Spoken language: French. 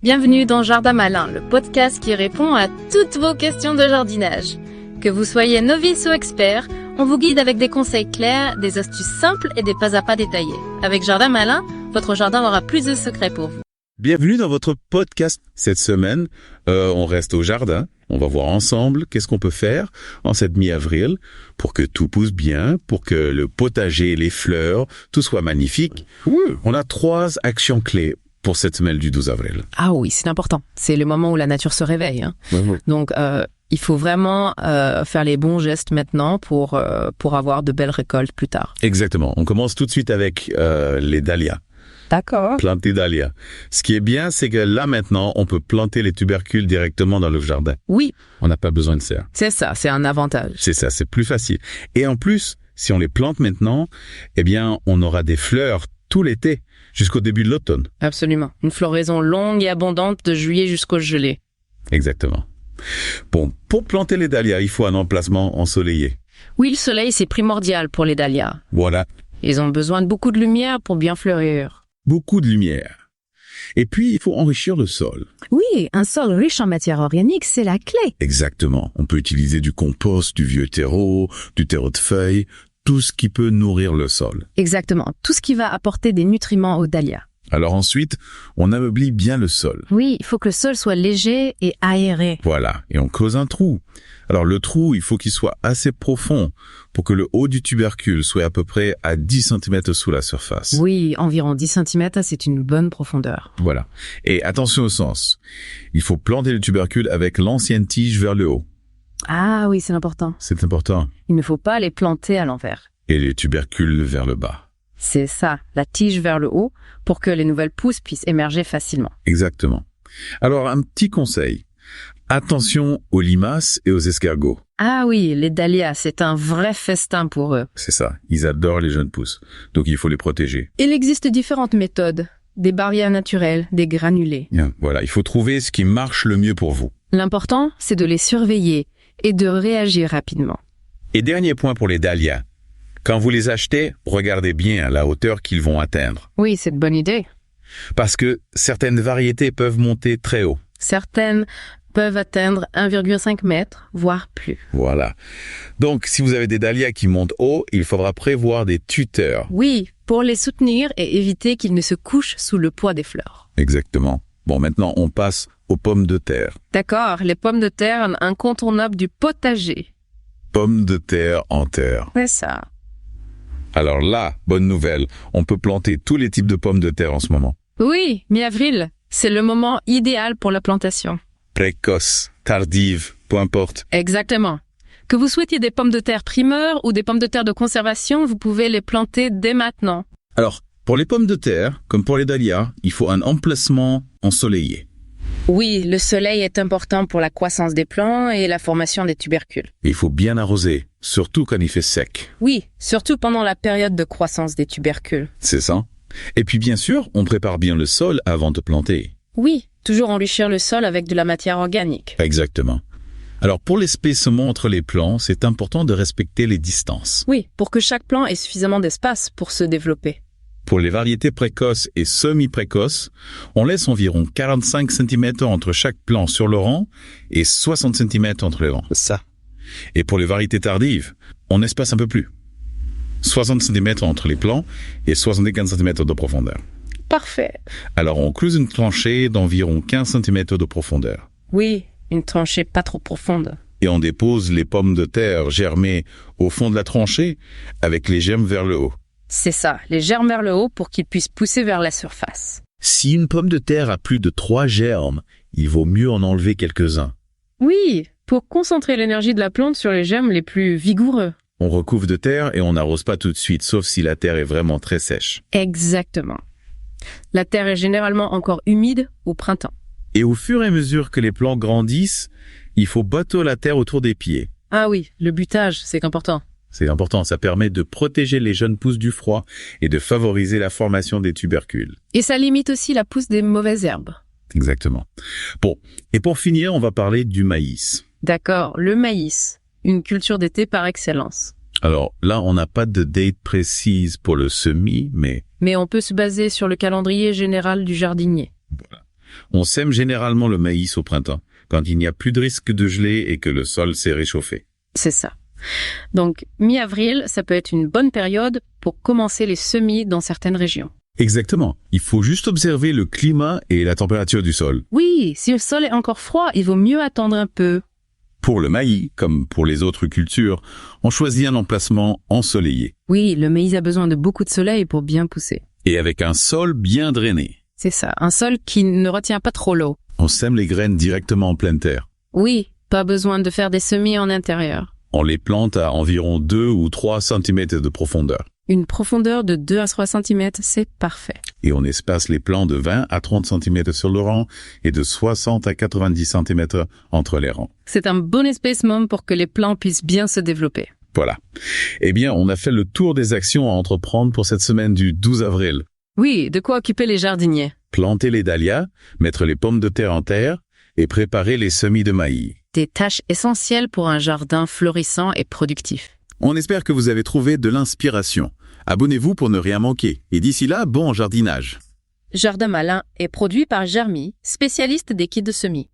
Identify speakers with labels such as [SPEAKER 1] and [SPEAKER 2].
[SPEAKER 1] Bienvenue dans Jardin Malin, le podcast qui répond à toutes vos questions de jardinage. Que vous soyez novice ou expert, on vous guide avec des conseils clairs, des astuces simples et des pas à pas détaillés. Avec Jardin Malin, votre jardin aura plus de secrets pour vous.
[SPEAKER 2] Bienvenue dans votre podcast. Cette semaine, on reste au jardin. On va voir ensemble qu'est-ce qu'on peut faire en cette mi-avril pour que tout pousse bien, pour que le potager, les fleurs, tout soit magnifique. On a 3 actions clés pour cette semaine du 12 avril.
[SPEAKER 3] Ah oui, c'est important. C'est le moment où la nature se réveille. Donc, il faut vraiment faire les bons gestes maintenant pour avoir de belles récoltes plus tard.
[SPEAKER 2] Exactement. On commence tout de suite avec les dahlias.
[SPEAKER 3] D'accord.
[SPEAKER 2] Planter dahlias. Ce qui est bien, c'est que là maintenant, on peut planter les tubercules directement dans le jardin.
[SPEAKER 3] Oui.
[SPEAKER 2] On n'a pas besoin de serre.
[SPEAKER 3] C'est ça, c'est un avantage.
[SPEAKER 2] C'est ça, c'est plus facile. Et en plus, si on les plante maintenant, eh bien, on aura des fleurs tout l'été, jusqu'au début de l'automne.
[SPEAKER 3] Absolument. Une floraison longue et abondante de juillet jusqu'au gelée.
[SPEAKER 2] Exactement. Bon, pour planter les dahlias, il faut un emplacement ensoleillé.
[SPEAKER 3] Oui, le soleil, c'est primordial pour les dahlias.
[SPEAKER 2] Voilà.
[SPEAKER 3] Ils ont besoin de beaucoup de lumière pour bien fleurir.
[SPEAKER 2] Beaucoup de lumière. Et puis, il faut enrichir le sol.
[SPEAKER 4] Oui, un sol riche en matière organique, c'est la clé.
[SPEAKER 2] Exactement. On peut utiliser du compost, du vieux terreau, du terreau de feuilles, tout ce qui peut nourrir le sol.
[SPEAKER 4] Exactement, tout ce qui va apporter des nutriments aux dahlias.
[SPEAKER 2] Alors ensuite, on ameublit bien le sol.
[SPEAKER 4] Oui, il faut que le sol soit léger et aéré.
[SPEAKER 2] Voilà, et on creuse un trou. Alors le trou, il faut qu'il soit assez profond pour que le haut du tubercule soit à peu près à 10 cm sous la surface.
[SPEAKER 4] Oui, environ 10 cm, c'est une bonne profondeur.
[SPEAKER 2] Voilà. Et attention au sens. Il faut planter le tubercule avec l'ancienne tige vers le haut.
[SPEAKER 4] Ah oui, c'est important.
[SPEAKER 2] C'est important.
[SPEAKER 4] Il ne faut pas les planter à l'envers.
[SPEAKER 2] Et les tubercules vers le bas.
[SPEAKER 4] C'est ça, la tige vers le haut, pour que les nouvelles pousses puissent émerger facilement.
[SPEAKER 2] Exactement. Alors, un petit conseil. Attention aux limaces et aux escargots.
[SPEAKER 4] Ah oui, les dahlias, c'est un vrai festin pour eux.
[SPEAKER 2] C'est ça. Ils adorent les jeunes pousses. Donc, il faut les protéger.
[SPEAKER 4] Il existe différentes méthodes. Des barrières naturelles, des granulés.
[SPEAKER 2] Bien. Voilà. Il faut trouver ce qui marche le mieux pour vous.
[SPEAKER 4] L'important, c'est de les surveiller et de réagir rapidement.
[SPEAKER 2] Et dernier point pour les dahlias. Quand vous les achetez, regardez bien à la hauteur qu'ils vont atteindre.
[SPEAKER 4] Oui, c'est une bonne idée.
[SPEAKER 2] Parce que certaines variétés peuvent monter très haut.
[SPEAKER 4] Certaines peuvent atteindre 1,5 mètre, voire plus.
[SPEAKER 2] Voilà. Donc, si vous avez des dahlias qui montent haut, il faudra prévoir des tuteurs.
[SPEAKER 4] Oui, pour les soutenir et éviter qu'ils ne se couchent sous le poids des fleurs.
[SPEAKER 2] Exactement. Bon, maintenant, on passe aux pommes de terre.
[SPEAKER 4] D'accord, les pommes de terre, un incontournable du potager.
[SPEAKER 2] Pommes de terre en terre.
[SPEAKER 4] C'est ça.
[SPEAKER 2] Alors là, bonne nouvelle, on peut planter tous les types de pommes de terre en ce moment.
[SPEAKER 4] Oui, mi-avril, c'est le moment idéal pour la plantation.
[SPEAKER 2] Précoce, tardive, peu importe.
[SPEAKER 4] Exactement. Que vous souhaitiez des pommes de terre primeurs ou des pommes de terre de conservation, vous pouvez les planter dès maintenant.
[SPEAKER 2] Alors, pour les pommes de terre, comme pour les dahlias, il faut un emplacement ensoleillé.
[SPEAKER 4] Oui, le soleil est important pour la croissance des plants et la formation des tubercules.
[SPEAKER 2] Il faut bien arroser, surtout quand il fait sec.
[SPEAKER 4] Oui, surtout pendant la période de croissance des tubercules.
[SPEAKER 2] C'est ça. Et puis bien sûr, on prépare bien le sol avant de planter.
[SPEAKER 4] Oui, toujours enrichir le sol avec de la matière organique.
[SPEAKER 2] Exactement. Alors pour l'espacement entre les plants, c'est important de respecter les distances.
[SPEAKER 4] Oui, pour que chaque plant ait suffisamment d'espace pour se développer.
[SPEAKER 2] Pour les variétés précoces et semi-précoces, on laisse environ 45 cm entre chaque plant sur le rang et 60 cm entre les rangs. Ça. Et pour les variétés tardives, on espace un peu plus. 60 cm entre les plants et 75 cm de profondeur.
[SPEAKER 4] Parfait.
[SPEAKER 2] Alors on creuse une tranchée d'environ 15 cm de profondeur.
[SPEAKER 4] Oui, une tranchée pas trop profonde.
[SPEAKER 2] Et on dépose les pommes de terre germées au fond de la tranchée avec les germes vers le haut.
[SPEAKER 4] C'est ça, les germes vers le haut pour qu'ils puissent pousser vers la surface.
[SPEAKER 2] Si une pomme de terre a plus de 3 germes, il vaut mieux en enlever quelques-uns.
[SPEAKER 4] Oui, pour concentrer l'énergie de la plante sur les germes les plus vigoureux.
[SPEAKER 2] On recouvre de terre et on n'arrose pas tout de suite, sauf si la terre est vraiment très sèche.
[SPEAKER 4] Exactement. La terre est généralement encore humide au printemps.
[SPEAKER 2] Et au fur et à mesure que les plants grandissent, il faut bâtir la terre autour des pieds.
[SPEAKER 4] Ah oui, le butage, c'est important.
[SPEAKER 2] C'est important, ça permet de protéger les jeunes pousses du froid et de favoriser la formation des tubercules.
[SPEAKER 4] Et ça limite aussi la pousse des mauvaises herbes.
[SPEAKER 2] Exactement. Bon, et pour finir, on va parler du maïs.
[SPEAKER 4] D'accord, le maïs, une culture d'été par excellence.
[SPEAKER 2] Alors là, on n'a pas de date précise pour le semis, mais
[SPEAKER 4] Mais on peut se baser sur le calendrier général du jardinier.
[SPEAKER 2] voilà. On sème généralement le maïs au printemps, quand il n'y a plus de risque de gelée et que le sol s'est réchauffé.
[SPEAKER 4] C'est ça. Donc, mi-avril, ça peut être une bonne période pour commencer les semis dans certaines régions.
[SPEAKER 2] Exactement. Il faut juste observer le climat et la température du sol.
[SPEAKER 4] Oui, si le sol est encore froid, il vaut mieux attendre un peu.
[SPEAKER 2] Pour le maïs, comme pour les autres cultures, on choisit un emplacement ensoleillé.
[SPEAKER 4] Oui, le maïs a besoin de beaucoup de soleil pour bien pousser.
[SPEAKER 2] Et avec un sol bien drainé.
[SPEAKER 4] C'est ça, un sol qui ne retient pas trop l'eau.
[SPEAKER 2] On sème les graines directement en pleine terre.
[SPEAKER 4] Oui, pas besoin de faire des semis en intérieur.
[SPEAKER 2] On les plante à environ 2 ou 3 cm de profondeur.
[SPEAKER 4] Une profondeur de 2 à 3 cm, c'est parfait.
[SPEAKER 2] Et on espace les plants de 20 à 30 cm sur le rang et de 60 à 90 cm entre les rangs.
[SPEAKER 4] C'est un bon espacement pour que les plants puissent bien se développer.
[SPEAKER 2] Voilà. Eh bien, on a fait le tour des actions à entreprendre pour cette semaine du 12 avril.
[SPEAKER 4] Oui, de quoi occuper les jardiniers.
[SPEAKER 2] Planter les dahlias, mettre les pommes de terre en terre et préparer les semis de maïs.
[SPEAKER 4] Des tâches essentielles pour un jardin florissant et productif.
[SPEAKER 2] On espère que vous avez trouvé de l'inspiration. Abonnez-vous pour ne rien manquer. Et d'ici là, bon jardinage.
[SPEAKER 4] Jardin Malin est produit par Germi, spécialiste des kits de semis.